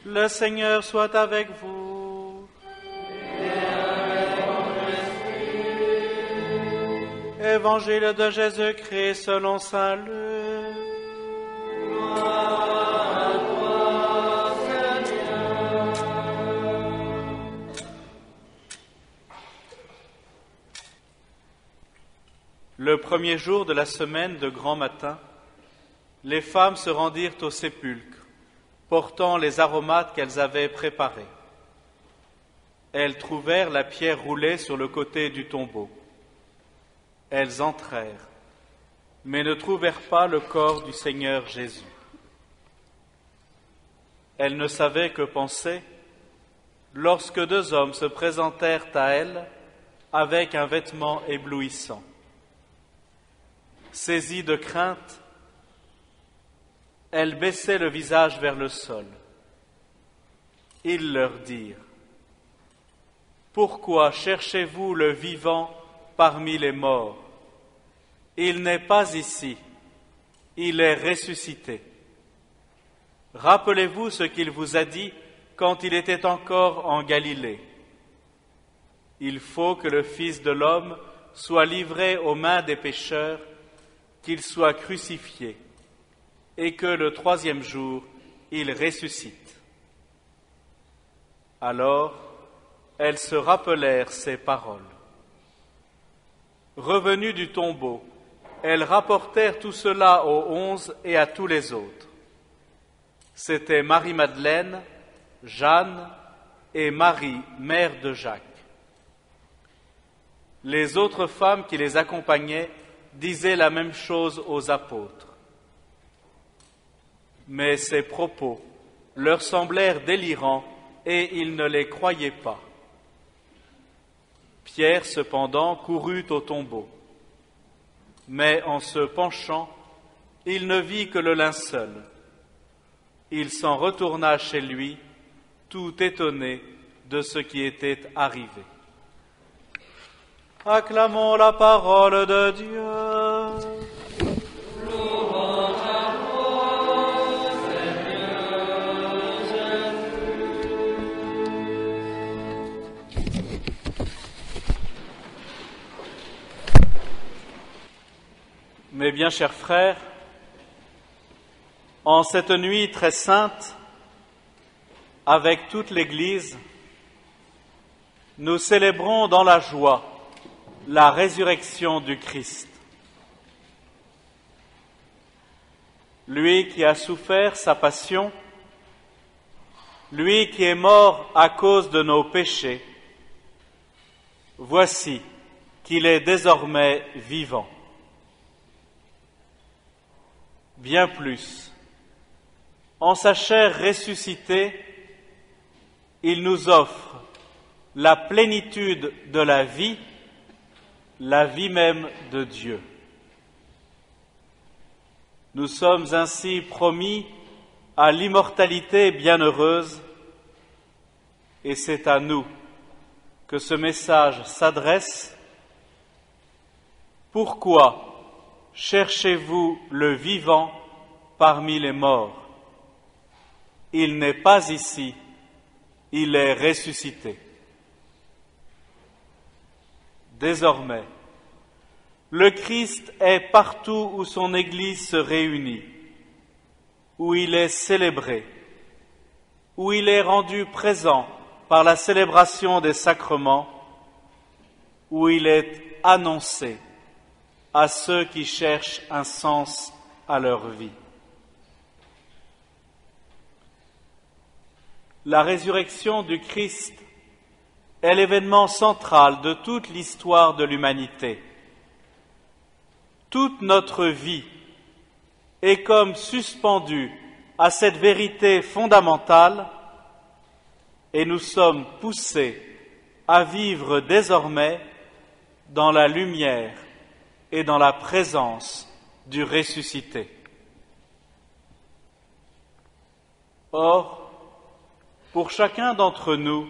Le Seigneur soit avec vous. Évangile de Jésus-Christ selon saint Luc. Gloire à toi, Seigneur. Le premier jour de la semaine de grand matin, les femmes se rendirent au sépulcre, portant les aromates qu'elles avaient préparés. Elles trouvèrent la pierre roulée sur le côté du tombeau. Elles entrèrent, mais ne trouvèrent pas le corps du Seigneur Jésus. Elles ne savaient que penser lorsque deux hommes se présentèrent à elles avec un vêtement éblouissant. Saisies de crainte, elles baissaient le visage vers le sol. Ils leur dirent : « Pourquoi cherchez-vous le vivant parmi les morts ? Il n'est pas ici, il est ressuscité. Rappelez-vous ce qu'il vous a dit quand il était encore en Galilée. Il faut que le Fils de l'homme soit livré aux mains des pécheurs, qu'il soit crucifié, et que le troisième jour, il ressuscite. » Alors, elles se rappelèrent ces paroles. Revenues du tombeau, elles rapportèrent tout cela aux 11 et à tous les autres. C'étaient Marie-Madeleine, Jeanne et Marie, mère de Jacques. Les autres femmes qui les accompagnaient disaient la même chose aux apôtres. Mais ces propos leur semblèrent délirants et ils ne les croyaient pas. Pierre, cependant, courut au tombeau. Mais en se penchant, il ne vit que le linceul. Il s'en retourna chez lui, tout étonné de ce qui était arrivé. Acclamons la parole de Dieu. Louange à toi, Seigneur Jésus. Mes bien chers frères, en cette nuit très sainte, avec toute l'Église, nous célébrons dans la joie la résurrection du Christ. Lui qui a souffert sa passion, lui qui est mort à cause de nos péchés, voici qu'il est désormais vivant. Bien plus, en sa chair ressuscitée, il nous offre la plénitude de la vie même de Dieu. Nous sommes ainsi promis à l'immortalité bienheureuse, et c'est à nous que ce message s'adresse. Pourquoi cherchez-vous le vivant parmi les morts ? Il n'est pas ici, il est ressuscité. Désormais, le Christ est partout où son Église se réunit, où il est célébré, où il est rendu présent par la célébration des sacrements, où il est annoncé à ceux qui cherchent un sens à leur vie. La résurrection du Christ est l'événement central de toute l'histoire de l'humanité. Toute notre vie est comme suspendue à cette vérité fondamentale et nous sommes poussés à vivre désormais dans la lumière et dans la présence du ressuscité. Or, pour chacun d'entre nous,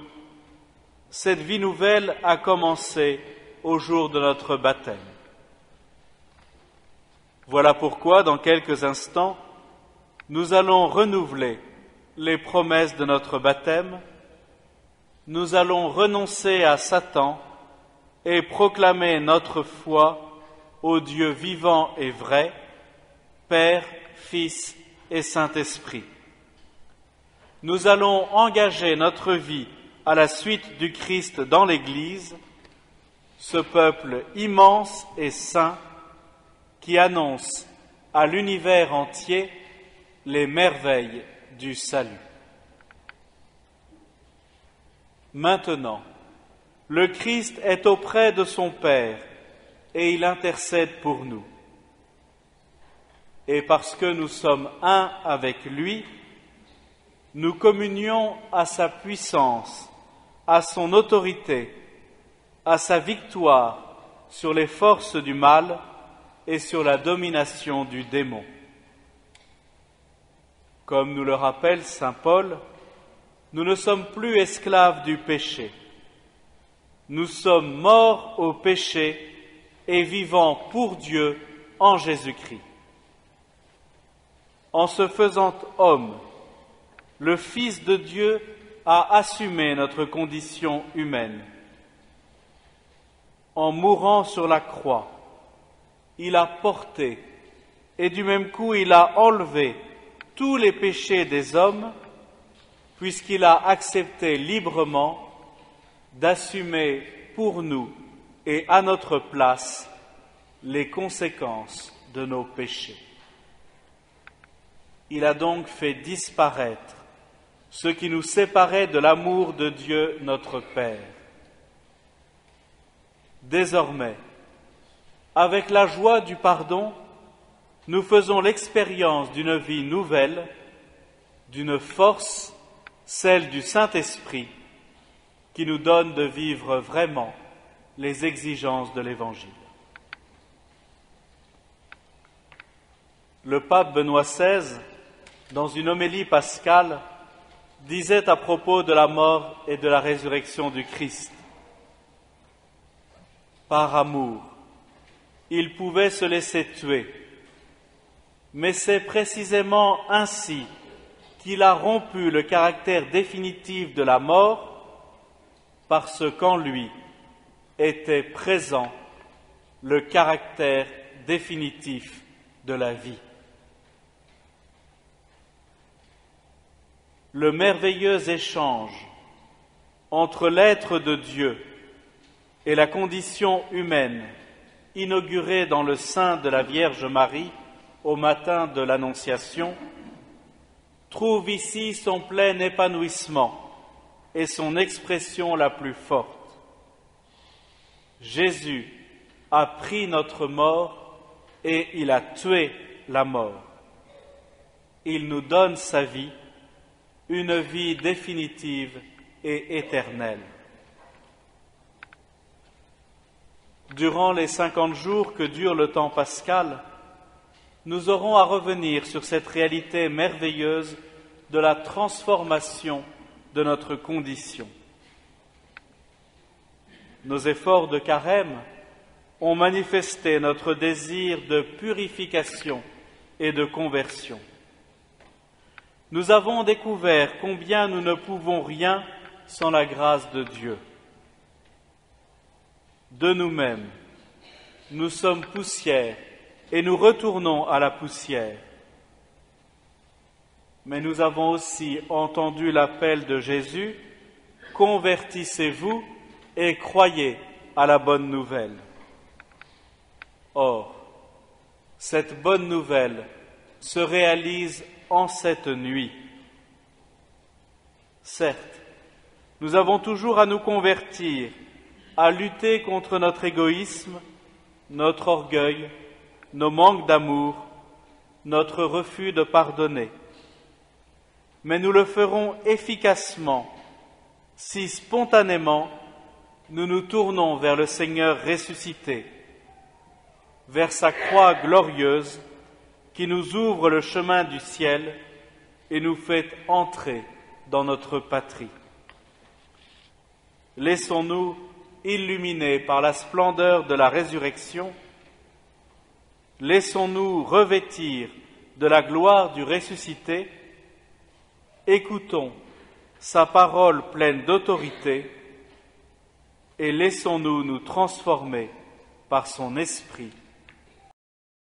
cette vie nouvelle a commencé au jour de notre baptême. Voilà pourquoi, dans quelques instants, nous allons renouveler les promesses de notre baptême, nous allons renoncer à Satan et proclamer notre foi au Dieu vivant et vrai, Père, Fils et Saint-Esprit. Nous allons engager notre vie à la suite du Christ dans l'Église, ce peuple immense et saint qui annonce à l'univers entier les merveilles du salut. Maintenant, le Christ est auprès de son Père et il intercède pour nous. Et parce que nous sommes un avec lui, nous communions à sa puissance, à son autorité, à sa victoire sur les forces du mal et sur la domination du démon. Comme nous le rappelle saint Paul, nous ne sommes plus esclaves du péché. Nous sommes morts au péché et vivants pour Dieu en Jésus-Christ. En se faisant homme, le Fils de Dieu a assumé notre condition humaine. En mourant sur la croix, il a porté et du même coup il a enlevé tous les péchés des hommes, puisqu'il a accepté librement d'assumer pour nous et à notre place les conséquences de nos péchés. Il a donc fait disparaître ce qui nous séparait de l'amour de Dieu notre Père. Désormais, avec la joie du pardon, nous faisons l'expérience d'une vie nouvelle, d'une force, celle du Saint-Esprit, qui nous donne de vivre vraiment les exigences de l'Évangile. Le pape Benoît XVI, dans une homélie pascale, disait à propos de la mort et de la résurrection du Christ: par amour, il pouvait se laisser tuer, mais c'est précisément ainsi qu'il a rompu le caractère définitif de la mort, parce qu'en lui était présent le caractère définitif de la vie. Le merveilleux échange entre l'être de Dieu et la condition humaine, inauguré dans le sein de la Vierge Marie au matin de l'Annonciation, trouve ici son plein épanouissement et son expression la plus forte. Jésus a pris notre mort et il a tué la mort. Il nous donne sa vie, une vie définitive et éternelle. Durant les 50 jours que dure le temps pascal, nous aurons à revenir sur cette réalité merveilleuse de la transformation de notre condition. Nos efforts de carême ont manifesté notre désir de purification et de conversion. Nous avons découvert combien nous ne pouvons rien sans la grâce de Dieu. De nous-mêmes, nous sommes poussière et nous retournons à la poussière. Mais nous avons aussi entendu l'appel de Jésus: convertissez-vous et croyez à la bonne nouvelle. Or, cette bonne nouvelle se réalise en cette nuit. Certes, nous avons toujours à nous convertir, à lutter contre notre égoïsme, notre orgueil, nos manques d'amour, notre refus de pardonner. Mais nous le ferons efficacement si spontanément nous nous tournons vers le Seigneur ressuscité, vers sa croix glorieuse qui nous ouvre le chemin du ciel et nous fait entrer dans notre patrie. Laissons-nous illuminés par la splendeur de la résurrection, laissons-nous revêtir de la gloire du ressuscité écoutons sa parole pleine d'autorité et laissons-nous nous transformer par son esprit.